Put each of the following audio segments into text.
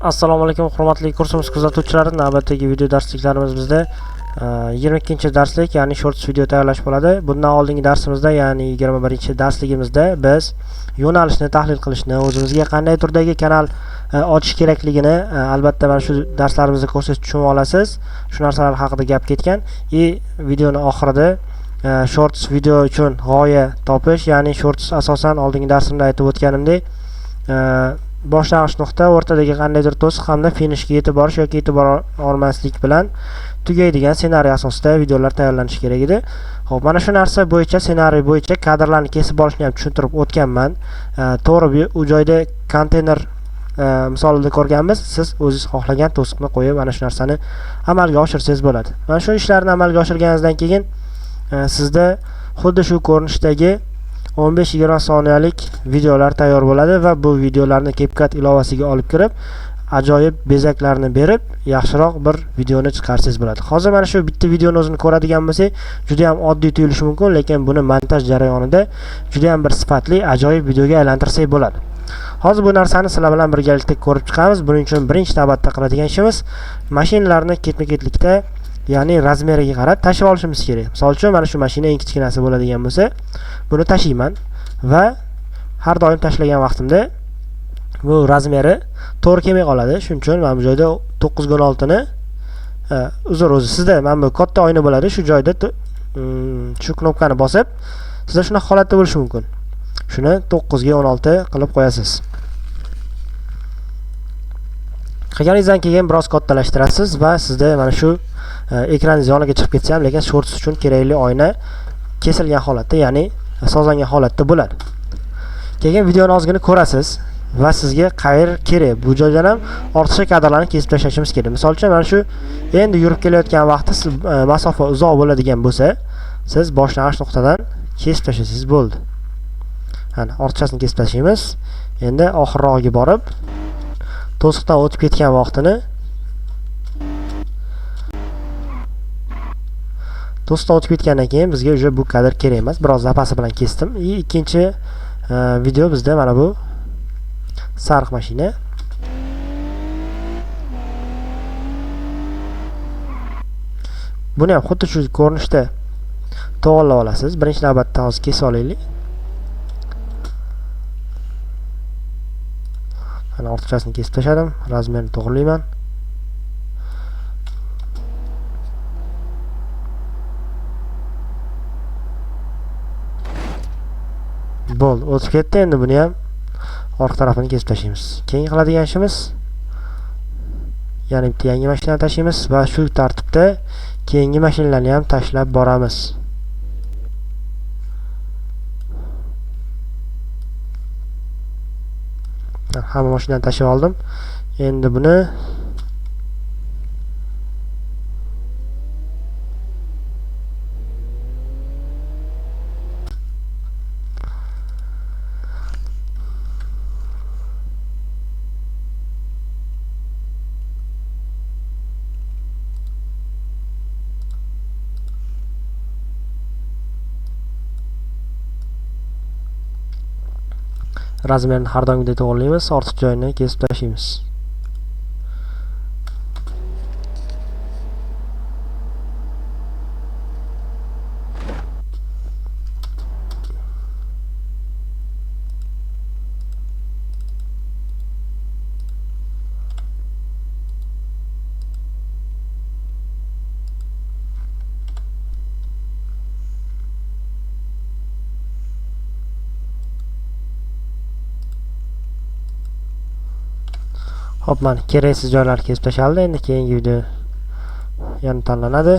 Assalomu alaykum hurmatli kursimiz kuzatuvchilari. Navbatdagi video darsliklarimiz bizda 22-darslik, ya'ni shorts video tayyorlash bo'ladi. Bundan oldingi darsimizda, ya'ni 21-darsligimizda biz yo'nalishni tahlil qilishni, o'zimizga qanday turdagi kanal ochish kerakligini albatta mana shu darslarimizda ko'rsangiz tushunib olasiz. Shu narsalar haqida gap ketgan. Videoni oxirida shorts video uchun g'oya topish, ya'ni shorts asosan oldingi darsimda aytib o'tganimdek boshlang'ich nuqta, o'rtadagi qandaydir to'siq hamda finishga yetib borish yoki yetib bora olmaslik bilan tugaydigan ssenariy asosida videolar tayyorlanishi kerak edi. Xo'p, mana shu narsa bo'yicha, ssenariy bo'yicha kadrlarni kesib olishni ham tushuntirib o'tganman. To'g'ri, u joyda konteyner misolida ko'rganmiz. Siz o'zingiz xohlagan to'siqni qo'yib ana shu narsani amalga oshirsangiz bo'ladi. Mana shu ishlarni amalga oshirganingizdan keyin sizda xuddi shu ko'rinishdagi 15-20 soniyalik videolar tayyor bo'ladi va bu videolarni CapCut ilovasiga olib kirib, ajoyib bezaklarni berib, yaxshiroq bir videoni chiqarsangiz bo'ladi. Hozir mana shu bitta videoni o'zini ko'radigan bo'lsak, juda ham oddiy tuyulishi mumkin, lekin buni montaj jarayonida juda ham bir sifatli, ajoyib videoga aylantirsak bo'ladi. Hozir bu narsani sizlar bilan birgalikda ko'rib chiqamiz. Buning uchun birinchi navbatda qiladigan ishimiz mashinalarni ketma-ketlikda, ya'ni razmeriga qarab tashib olishimiz kerak. Misol uchun mana shu mashina eng kichkinasi bo'ladigan bo'lsa, buni tashiyman va har doim tashlagan vaqtimda bu razmeri to'g'ri kelmay qoladi. Shuning uchun mana bu joyda 9x16 ni o'zi sizda mana bu katta oyna bo'ladi. Shu joyda shu knopkani bosib, sizda shunaqa holatda bo'lishi mumkin. Shuni 9x16 qilib qo'yasiz. Qilganingizdan keyin biroz kattalashtirasiz va sizda mana shu ekraningiz yoniga chiqib ketsa ham, lekin shorts uchun kerakli oyna kesilgan holatda, ya'ni sozlangan holatda bo'ladi. Keyin videoni ozgina ko'rasiz va sizga qayer kerak. Bu joydan ham ortiqcha kadrlarni kesib tashlashimiz kerak. Misol uchun mana shu endi yurib kelayotgan vaqtda masofa uzoq bo'ladigan bo'lsa, siz boshlang'ich nuqtadan kesib tashlasangiz bo'ldi. Mana ortiqchasini kesib tashlaymiz. Endi oxirroqga borib to'siqdan o'tib ketgan vaqtini to'siqdan o'tib ketgandan keyin bizga уже bu kadr kerak emas. Biroz zapasi bilan kesdim. Ikkinchi video bizda mana bu sariq mashina. Buni ham xuddi shu ko'rinishda to'g'irlab olasiz. Birinchi navbatda hozir kesib olaylik. Mana ortiqchasini kesib tashladim. Razmerni to'g'irlayman. Bo'ldi, o'tib ketdi. Endi buni ham orqa tarafini kesib tashlaymiz. Keyin qiladigan ishimiz yana bitta yangi mashinani tashlaymiz va shu tartibda keyingi mashinalarni ham tashlab boramiz. Hamma mashinani tashlab oldim. Endi buni razmerni har doimgidek to'g'irlaymiz, ortiq joyini kesib tashlaymiz. Hop, mana keraksiz joylar kesib tashaldi. Endi keyingi video yana tanlanadi.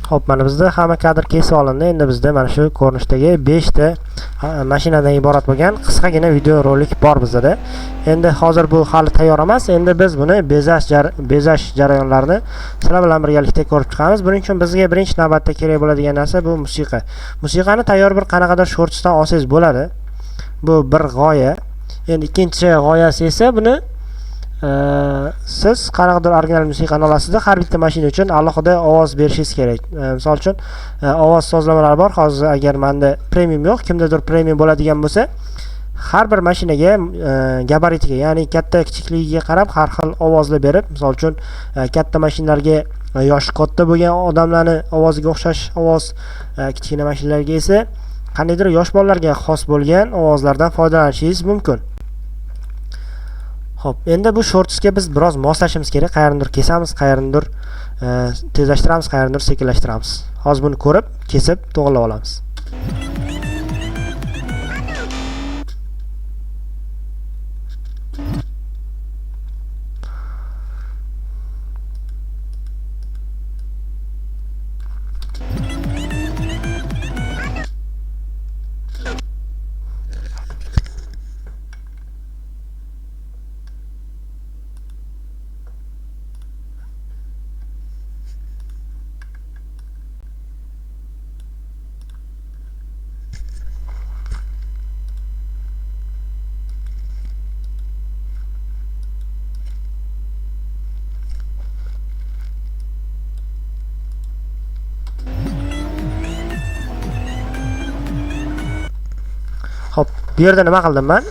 Xo'p, mana bizda hamma kadr kesib olindi. Endi bizda mana shu ko'rinishdagi 5 ta mashinadan iborat bo'lgan qisqagina video rolik bor bizda. Endi hozir bu hali tayyor emas. Endi biz buni bezash jarayonlarini sizlar bilan birgalikda ko'rib chiqamiz. Buning uchun bizga birinchi navbatda kerak bo'ladigan narsa bu musiqa. Musiqani tayyor bir qanaqadir shortsdan olsangiz bo'ladi. Bu bir g'oya. Endi ikkinchi g'oyasi esa buni siz qanaqadir original musiqani olasizda har bitta mashina uchun alohida ovoz berishingiz kerak. Misol uchun ovoz sozlamalar bor. Hozir agar menda premium yo'q, kimdadir premium bo'ladigan bo'lsa, har bir mashinaga gabaritiga, ya'ni katta kichikligiga qarab har xil ovozlar berib, misol uchun katta mashinalarga yoshi katta bo'lgan odamlarni ovoziga o'xshash ovoz, kichkina mashinalarga esa qandaydir yosh bolalarga xos bo'lgan ovozlardan foydalanishingiz mumkin. Xo'p, endi bu shortsga biz biroz moslashimiz kerak. Qayerdandir kesamiz, qayerdandir tezlashtiramiz, qayerdandir sekinlashtiramiz. Hozir buni ko'rib, kesib, to'g'rilab olamiz. Hop, bu yerda nima qildim men?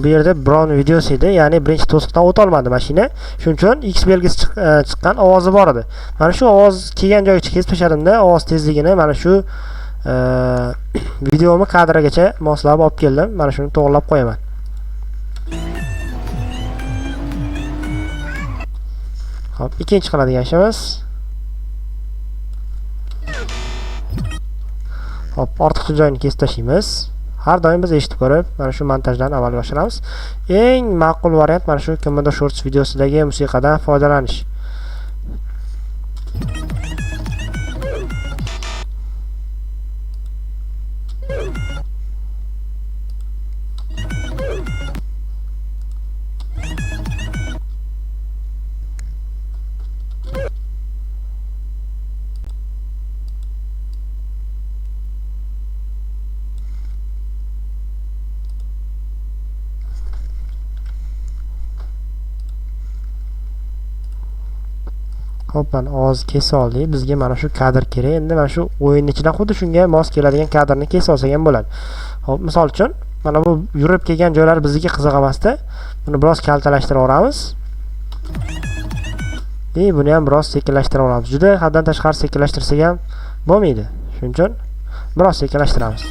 Bu yerda Brown videosi edi, ya'ni birinchi to'siqdan o'ta olmadi mashina. Shuning uchun X belgisi chiqqan ovozi bor edi. Mana shu ovoz kelgan joygacha kesib tashladimda, ovoz tezligini mana shu videomi kadrigacha moslab olib keldim. Mana shuni to'g'rilab qo'yaman. Hop, ikkinchi qiladigan ishimiz. Hop, ortiqcha joyini kesib tashlaymiz. Har doim biz eshitib ko'rib, mana shu montajdan amalga oshiramiz. Eng ma'qul variant mana shu kimdir shorts videosidagi musiqadan foydalanish. Hop, mana ovoz kesib oldik. Bizga mana shu kadr kerak. Endi mana shu o'yin ichidan xuddi shunga mos keladigan kadrni kesib olsak ham bo'ladi. Hop, misol uchun mana bu yurib kelgan joylar bizga qiziq emasda. Buni biroz kaltalashtirib olamiz. Buni ham biroz sekinlashtirib olamiz. Juda haddan tashqari sekinlashtirsak ham bo'lmaydi. Shuning uchun biroz sekinlashtiramiz.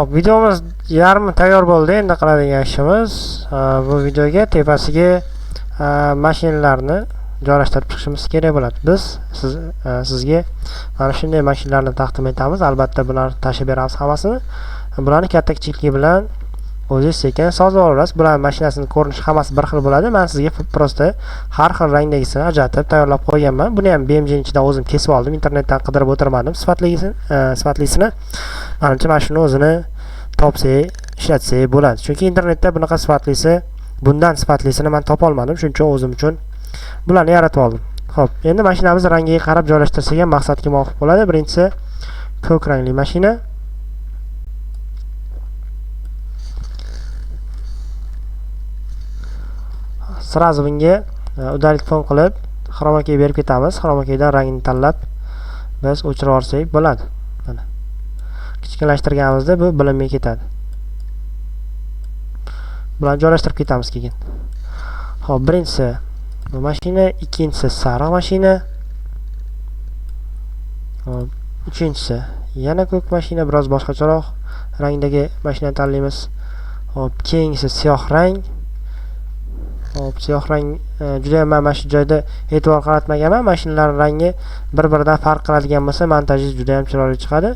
Xo'p, videomiz yarmi tayyor bo'ldi. Endi qiladigan ishimiz bu videoga tepasiga mashinalarni joylashtirib chiqishimiz kerak bo'ladi. Biz sizga mana shunday mashinalarni taqdim etamiz. Albatta bularni tashib beramiz hammasini. Bularni katta kichikligi bilan o'zingiz sekin sozlab olasiz. Bularning mashinasining ko'rinishi hammasi bir xil bo'ladi. Men sizga prosta har xil rangdagisini ajratib tayyorlab qo'yganman. Buni ham BMJning ichidan o'zim kesib oldim. Internetdan qidirib o'tirmadim. Sifatlisini. Menimcha mana shuni o'zini topsak, ishlatsak bo'ladi. Chunki internetda bunaqa sifatlisi, bundan sifatlisini men topa olmadim. Shuning uchun o'zim uchun bularni yaratib oldim. Xo'p, endi mashinamiz rangiga qarab joylashtirsak ham maqsadga muvofiq bo'ladi. Birinchisi ko'k rangli mashina. Sразу bunga udalik fon qilib chroma key berib ketamiz. Chroma keydan rangini tanlab biz o'chirib olsak bo'ladi. Mana kichkinlashtirganimizda bu bilinmay ketadi. Bularni joylashtirib ketamiz keyin. Xo'p, birinchisi bu mashina, ikkinchisi sariq mashina. Xo'p, uchinchisi yana ko'k mashina, biroz boshqacharoq rangdagi mashinani tanlaymiz. Xo'p, keyingisi siyoh rang. Hop, siyoh rang juda ham mana shu joyda e'tibor qaratmaganman. Mashinalarning rangi bir-biridan farq qiladigan bo'lsa, montaji juda ham chiroyli chiqadi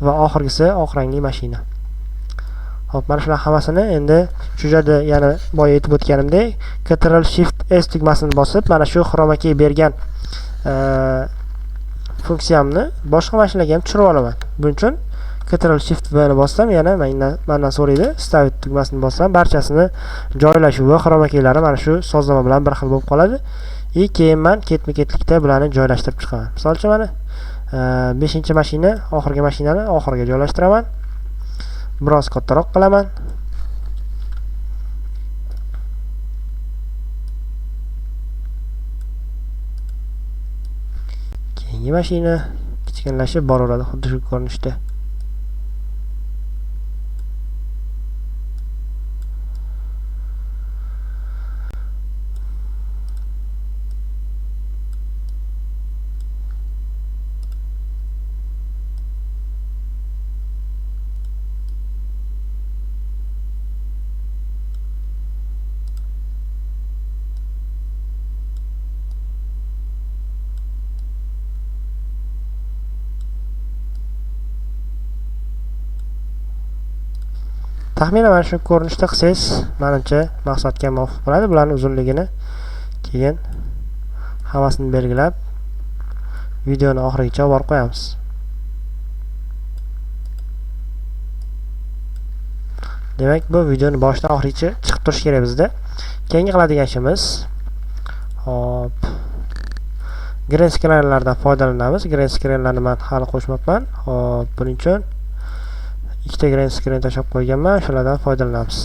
va oxirgisi oq rangli mashina. Hop, mana shular hammasini endi shu joyda yana boya aytib o'tganimdek, Ctrl Shift S tugmasini bosib, mana shu chroma key bergan funksiyamni boshqa mashinaga ham tushirib olaman. Buning uchun Ctrl Shift V ni bossam, yana mendan so'raydi. Stavit tugmasini bossam, barchasini joylashuvi va chroma keylari mana shu sozlama bilan bir xil bo'lib qoladi. Keyin men ketma-ketlikda bularni joylashtirib chiqaman. Misol uchun mana 5-mashina, oxirgi mashinani oxiriga joylashtiraman. Biroz kattaroq qilaman. Keyingi mashina kichkinlashib boraveradi xuddi shu ko'rinishda. Taxminan mana shu ko'rinishda qilsangiz, menimcha maqsadga muvofiq bo'ladi. Bularning uzunligini keyin hammasini belgilab videoni oxirigacha olib borib qo'yamiz. Demak, bu videoni boshidan oxirigacha chiqib turish kerak bizda. Keyingi qiladigan ishimiz, hop, green screenlardan foydalanamiz. Green screenlarni men hali qo'shmabman. Hop, buning uchun ikkita green screen tashlab qo'yganman, shulardan foydalanamiz.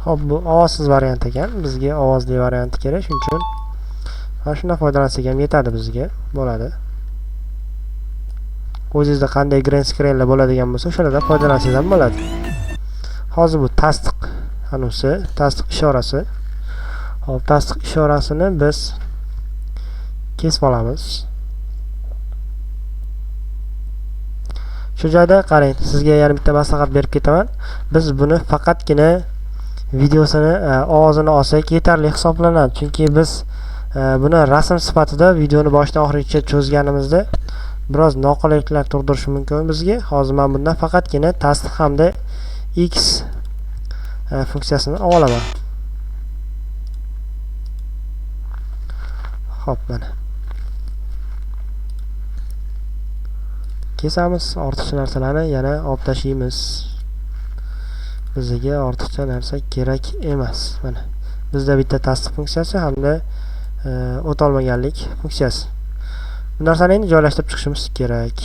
Hop, bu ovozsiz variant ekan. Bizga ovozli varianti kerak, shuning uchun mana shundan foydalansak ham yetadi bizga, bo'ladi. O'zingizda qanday green screenlar bo'ladigan bo'lsa, o'shalardan foydalansangiz ham bo'ladi. Hozir bu tasdiq hanusi, tasdiq ishorasi. Hop, tasdiq ishorasini biz kesib olamiz. Shu joyda qarang, sizga yana bitta maslahat berib ketaman. Biz buni faqatgina videosini, ovozini olsak yetarli hisoblanadi. Chunki biz buni rasm sifatida videoni boshidan oxirigacha cho'zganimizda biroz noqulayliklar tug'dirishi mumkin bizga. Hozir men bundan faqatgina tasdiq hamda X funksiyasini olaman. Hop, mana kesamiz. Ortiqcha narsalarni yana olib tashlaymiz. Bizga ortiqcha narsa kerak emas. Mana bizda bitta tasdiq funksiyasi hamda o'tolmaganlik funksiyasi. Bu narsani endi joylashtirib chiqishimiz kerak.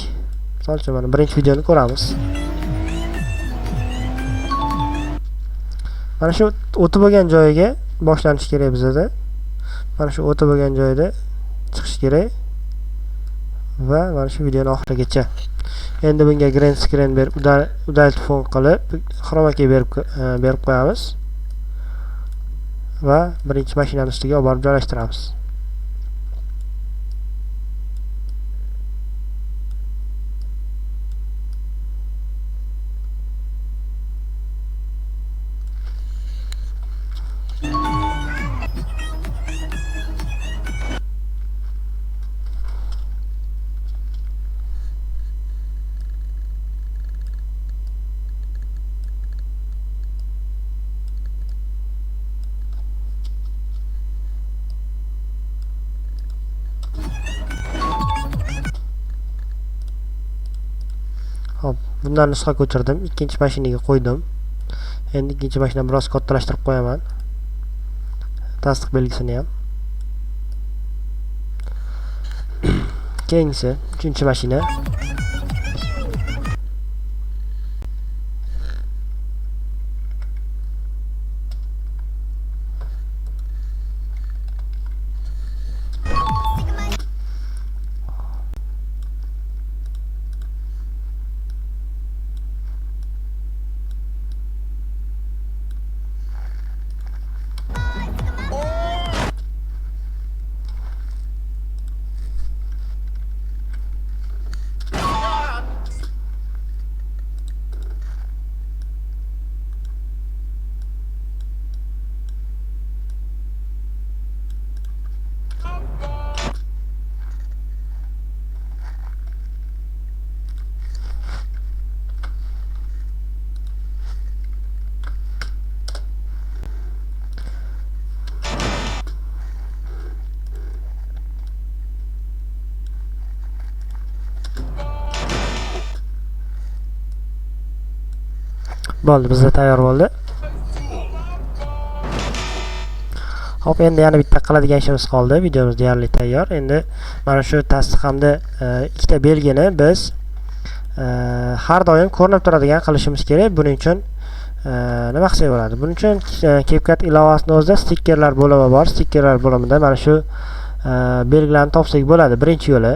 Misol uchun mana birinchi videoni ko'ramiz. Mana shu o'tib bo'lgan joyiga boshlanish kerak bizda. Mana shu o'tib bo'lgan joyda chiqish kerak va mana shu videoni oxirigacha. Endi bunga green screen berib, udalik fon qilib, chroma key berib qo'yamiz. va birinchi mashinani ustiga olib borib joylashtiramiz. Hop, bundan nusxa ko'chirdim, ikkinchi mashinaga qo'ydim. Endi ikkinchi mashinani biroz kattalashtirib qo'yaman. Tasdiq belgisini ham. Keyingisi uchinchi mashina. Bo'ldi, bizda tayyor bo'ldi. Hop, endi yana bitta qiladigan ishimiz qoldi. Videomiz deyarli tayyor. Endi mana shu tasdiq hamda ikkita belgini biz har doim ko'rinib turadigan qilishimiz kerak. Buning uchun nima qilsak bo'ladi? Buning uchun CapCut ilovasining o'zida stikkerlar bo'limi bor. Stikkerlar bo'limida mana shu belgilarni topsak bo'ladi. Birinchi yo'li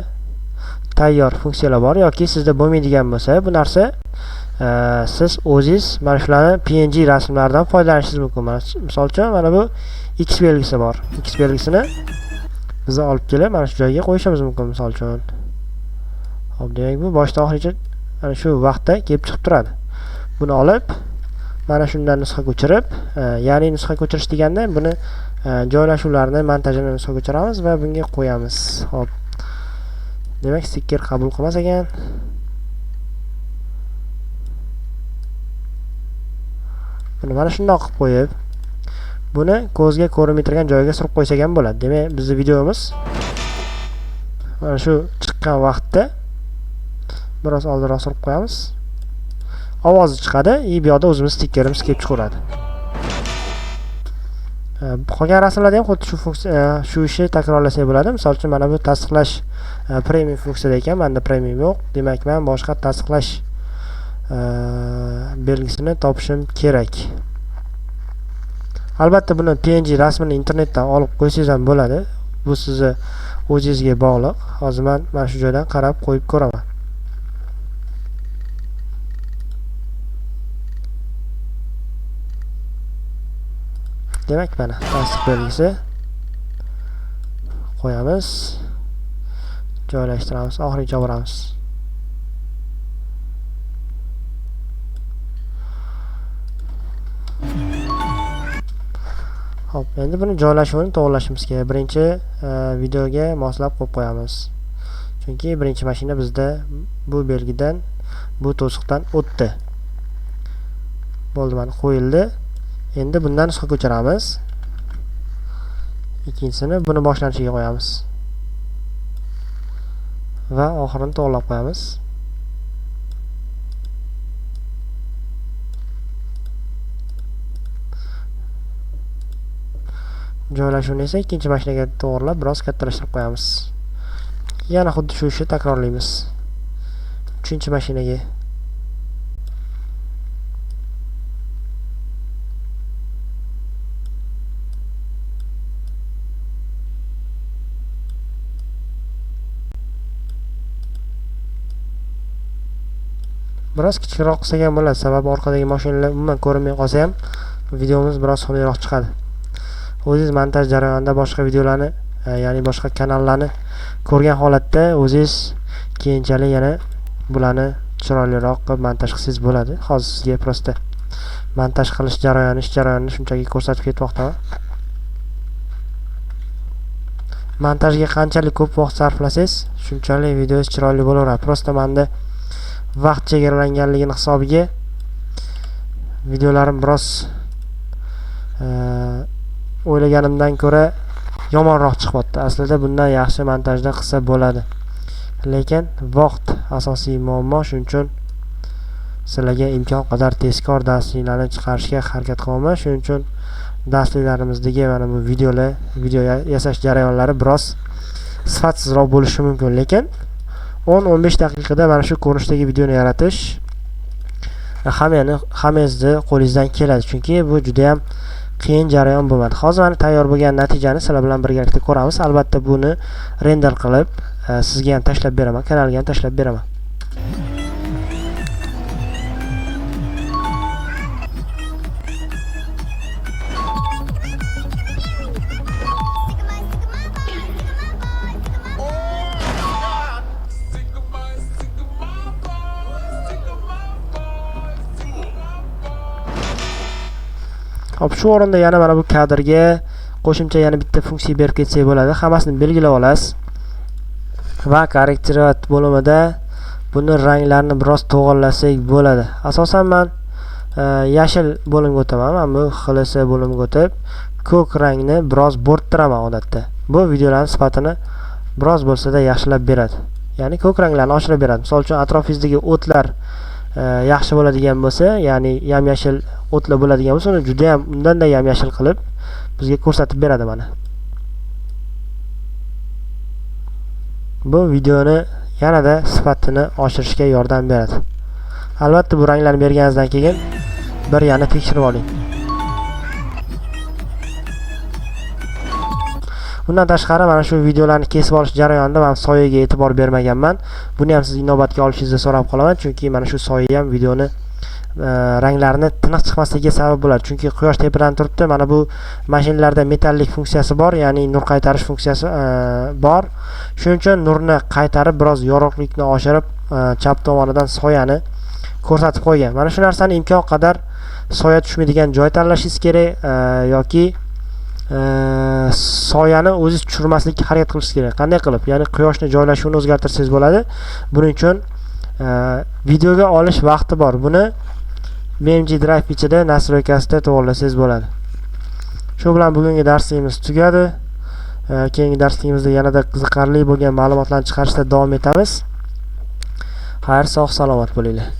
tayyor funksiyalar bor yoki sizda bo'lmaydigan bo'lsa, bu narsa siz o'zingiz mana shularni PNG rasmlardan foydalanishingiz mumkin. Misol uchun mana bu X belgisi bor. X belgisini biz olib kelib mana shu joyga qo'yishimiz mumkin misol uchun. Hop, demak bu boshdan oxirigacha mana shu vaqtda kelib chiqib turadi. Buni olib mana shundan nusxa ko'chirib, ya'ni nusxa ko'chirish deganda buni joylashuvlarini, montajini nusxa ko'chiramiz va bunga qo'yamiz. Hop. Demak, stiker qabul qilmas ekan. Buni mana shunday qilib qo'yib, buni ko'zga ko'rinmay turgan joyiga surib qo'ysak ham bo'ladi. Demak, bizning videomiz mana shu chiqqan vaqtda biroz oldinroq surib qo'yamiz. Ovozi chiqadi, bu yoqda o'zimiz stikerimiz kelib chiqaradi. Qolgan rasmlarda ham xuddi shu ishni takrorlasak bo'ladi. Misol uchun mana bu tasdiqlash premium funksiyada ekan, menda premium yo'q. Demak, men boshqa tasdiqlash belgisini topishim kerak. Albatta buni PNG rasmini internetdan olib qo'ysangiz ham bo'ladi. Bu sizni o'zingizga bog'liq. Hozir men mana shu joydan qarab qo'yib ko'raman. Demak, mana tasdiq belgisi qo'yamiz. Joylashtiramiz, oxirigacha boramiz. Hop, endi buni joylashuvini to'g'rilashimiz kerak. Birinchi videoga moslab qo'yib qo'yamiz. Chunki birinchi mashina bizda bu belgidan, bu to'siqdan o'tdi. Bo'ldi, mana qo'yildi. Endi bundan nusxa ko'chiramiz. Ikkinchisini buni boshlanishiga qo'yamiz. Va oxirini to'g'rilab qo'yamiz. Joylashuvni esa ikkinchi mashinaga to'g'rilab biroz kattalashtirib qo'yamiz. Yana xuddi shu ishni takrorlaymiz. Uchinchi mashinaga biroz kichikroq qilsak ham bo'ladi, sababi orqadagi mashinalar umuman ko'rinmay qolsa ham videomiz biroz xunukroq chiqadi. o'zingiz montaj jarayonida boshqa videolarni ya'ni boshqa kanallarni ko'rgan holatda o'zingiz keyinchalik yana bularni chiroyliroq qilib montaj qilsangiz bo'ladi. Hozir sizga prosta montaj qilish jarayoni, ish jarayonini shunchaki ko'rsatib ketmoqdaman. Montajga qanchalik ko'p vaqt sarflasangiz, shunchalik videongiz chiroyli bo'laveradi. Prosta menda vaqt chegaralanganligini hisobiga videolarim biroz o'ylaganimdan ko'ra yomonroq chiqyapti. Aslida bundan yaxshi montajda qilsa bo'ladi. Lekin vaqt asosiy muammo, shuning uchun sizlarga imkon qadar tezkor darsliklarni chiqarishga harakat qilaman. Shuning uchun darsliklarimizdagi mana bu video yasash jarayonlari biroz sifatsizroq bo'lishi mumkin, lekin 10-15 daqiqada mana shu ko'rinishdagi videoni yaratish hammangizni qo'lingizdan keladi, chunki bu juda ham qiyin jarayon bo'lmadi. Hozir mana tayyor bo'lgan natijani sizlar bilan birgalikda ko'ramiz. Albatta buni render qilib sizga ham tashlab beraman, kanalga ham tashlab beraman. Hop, shu o'rinda yana mana bu kadrga qo'shimcha yana bitta funksiya berib ketsak bo'ladi. Hammasini belgilab olasiz. Va korrektirat bo'limida buni ranglarini biroz to'g'irlasak bo'ladi. Asosan men yashil bo'limga o'taman. Mana bu XLS bo'limiga o'tib, ko'k rangni biroz bo'rttiraman odatda. Bu videolarning sifatini biroz bo'lsa-da yaxshilab beradi. Ya'ni ko'k ranglarni oshirib beradi. Misol uchun atrofingizdagi o'tlar yaxshi bo'ladigan bo'lsa, ya'ni yam-yashil o'tlar bo'ladigan bo'lsa, uni juda ham undan da yam-yashil qilib bizga ko'rsatib beradi mana. Bu videoni yanada sifatini oshirishga yordam beradi. Albatta bu ranglarni berganingizdan keyin bir yana tekshirib oling. Bundan tashqari mana shu videolarni kesib olish jarayonida men soyaga e'tibor bermaganman. Buni ham siz inobatga olishingizni so'rab qolaman, chunki mana shu soya ham videoni ranglarni tiniq chiqmasligiga sabab bo'ladi. Chunki quyosh tepadan turibdi. Mana bu mashinalarda metallik funksiyasi bor, ya'ni nur qaytarish funksiyasi bor. Shuning uchun nurni qaytarib biroz yorug'likni oshirib, chap tomonidan soyani ko'rsatib qo'ygan. Mana shu narsani imkon qadar soya tushmaydigan joy tanlashingiz kerak yoki soyani o'zingiz tushirmaslikka harakat qilishingiz kerak. Qanday qilib? Ya'ni quyoshni joylashuvini o'zgartirsangiz bo'ladi. Buning uchun videoga olish vaqti bor. Buni BMG Drive ichida nastroykasida to'g'irlasangiz bo'ladi. Shu bilan bugungi darsligimiz tugadi. Keyingi darsligimizda yanada qiziqarli bo'lgan ma'lumotlarni chiqarishda davom etamiz. Xayr, sog' salomat bo'linglar.